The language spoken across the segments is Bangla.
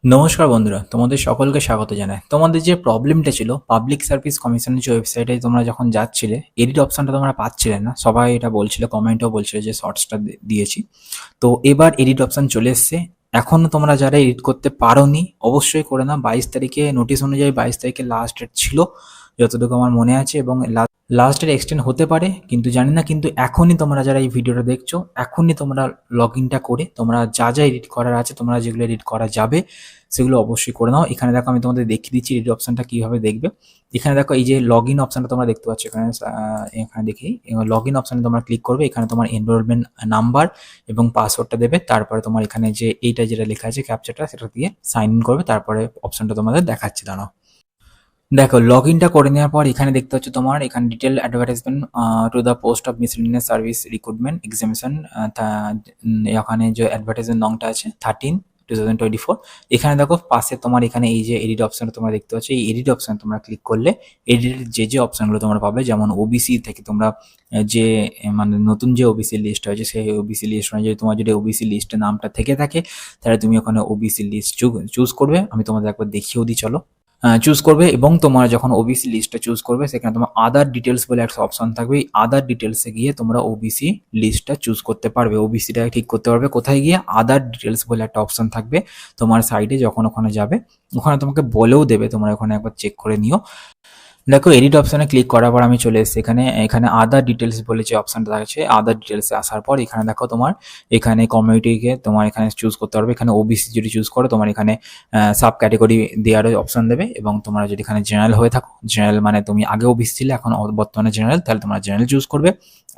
নমস্কার বন্ধুরা, তোমাদের সকলকে স্বাগত জানাই। তোমাদের যে প্রবলেমটা ছিল পাবলিক সার্ভিস কমিশনের যে ওয়েবসাইটে তোমরা যখন যাচ্ছিলে, এডিট অপশনটা তোমরা পাচ্ছিলে না। সবাই এটা বলছিল, কমেন্টেও বলছিল যে শর্টসটা দিয়েছি। তো এবার এডিট অপশন চলে এসছে। এখনো তোমরা যারা এডিট করতে পারোনি অবশ্যই করে নাও। 22 তারিখে নোটিশ অনুযায়ী 22 তারিখে লাস্ট ডেট ছিল যতটুকু আমার মনে আছে, এবং লাস্ট ডেট এক্সটেন্ড হতে পারে কিন্তু জানি না। কিন্তু এখনই তোমরা যারা এই ভিডিওটা দেখছো, এখনই তোমরা লগ ইনটা করে তোমরা যা যা এডিট করার আছে, তোমরা যেগুলো এডিট করা যাবে সেগুলো অবশ্যই করে নাও। এখানে দেখো আমি তোমাদের দেখিয়ে দিচ্ছি এডিট অপশনটা কিভাবে দেখবে। এখানে দেখো এই যে লগ ইন অপশনটা তোমরা দেখতে পাচ্ছ, এখানে দেখি লগ ইন অপশনে তোমরা ক্লিক করবে। এখানে তোমার এনরোলমেন্ট নাম্বার এবং পাসওয়ার্ডটা দেবে। তারপরে তোমার এখানে যে এইটা যেটা লেখা আছে ক্যাপচারটা, সেটা দিয়ে সাইন ইন করবে। তারপরে অপশনটা তোমাদের দেখাচ্ছে, দাঁড়াও। দেখো লগ ইনটা করে নেওয়ার পর এখানে দেখতে পাচ্ছ তোমার এখানে detail advertisement to the post of miscellaneous service recruitment examination. এখানে যে অ্যাডভার্টাইজমেন্ট নংটা আছে 13/2024। এখানে দেখো পাশে তোমার এখানে এই যে এডিট অপশনটা তোমরা দেখতে পাচ্ছ, এই এডিট অপশন তোমরা ক্লিক করলে এডিটের যে অপশনগুলো তোমরা পাবে, যেমন ওবিসি থেকে তোমরা যে মানে নতুন যে ওবিসি লিস্ট হয়েছে সেই ওবিসি লিস্ট অনুযায়ী তোমার যদি ওবিসি লিস্টের নামটা থেকে থাকে তাহলে তুমি ওখানে ওবিসি লিস্ট চুজ করবে। আমি তোমাদের একবার দেখিয়েও দিই, চলো। চুজ করবে এবং তোমার যখন ওবিসি লিস্টটা চুজ করবে সেখানে তোমার আদার ডিটেলস বলে একটা অপশন থাকবে। এই আদার ডিটেলসে গিয়ে তোমরা ওবিসি লিস্টটা চুজ করতে পারবে, ওবিসিটা ঠিক করতে পারবে। কোথায় গিয়ে? আদার ডিটেলস বলে একটা অপশন থাকবে তোমার সাইডে। যখন ওখানে যাবে ওখানে তোমাকে বলেও দেবে, তোমরা ওখানে একবার চেক করে নিও। দেখো এডিট অপশনে ক্লিক করার পর আমি চলে এসেছি এখানে। এখানে আদার ডিটেলস বলে যে অপশনটা আছে, আদার ডিটেলসে আসার পর এখানে দেখো তোমার এখানে কমিউনিটিকে তোমার এখানে চুজ করতে পারবে। এখানে ওবিসি যদি চুজ করো তোমার এখানে সাব ক্যাটেগরি দেওয়ার অপশন দেবে। এবং তোমরা যদি এখানে জেনারেল হয়ে থাকো, জেনারেল মানে তুমি আগে ওবিসি ছিলে এখন বর্তমানে জেনারেল, তাহলে তোমরা জেনারেল চুজ করবে।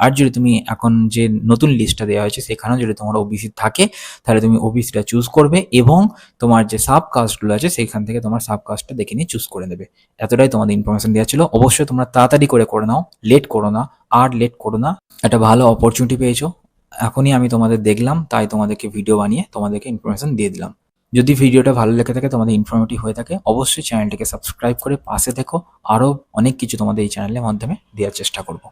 আর যদি তুমি এখন যে নতুন লিস্টটা দেওয়া হয়েছে সেখানেও যদি তোমার ওবিসি থাকে তাহলে তুমি ওবিসিটা চুজ করবে, এবং তোমার যে সাব কাস্টগুলো আছে সেইখান থেকে তোমার সাব কাস্টটা দেখে নিয়ে চুজ করে দেবে। এতটাই তোমাদের ইনফরমেশন দেওয়া ছিল। অবশ্যই তোমরা তাড়াতাড়ি করে নাও, লেট করো না, আর লেট করো না। একটা ভালো অপরচুনিটি পেয়েছো, এখনই আমি তোমাদের দেখলাম তাই তোমাদেরকে ভিডিও বানিয়ে তোমাদেরকে ইনফরমেশন দিয়ে দিলাম। যদি ভিডিওটা ভালো লেগে থাকে, তোমাদের ইনফরমেটিভ হয়ে থাকে, অবশ্যই চ্যানেলটিকে সাবস্ক্রাইব করে পাশে থেকো। আরও অনেক কিছু তোমাদের এই চ্যানেলের মাধ্যমে দেওয়ার চেষ্টা করব।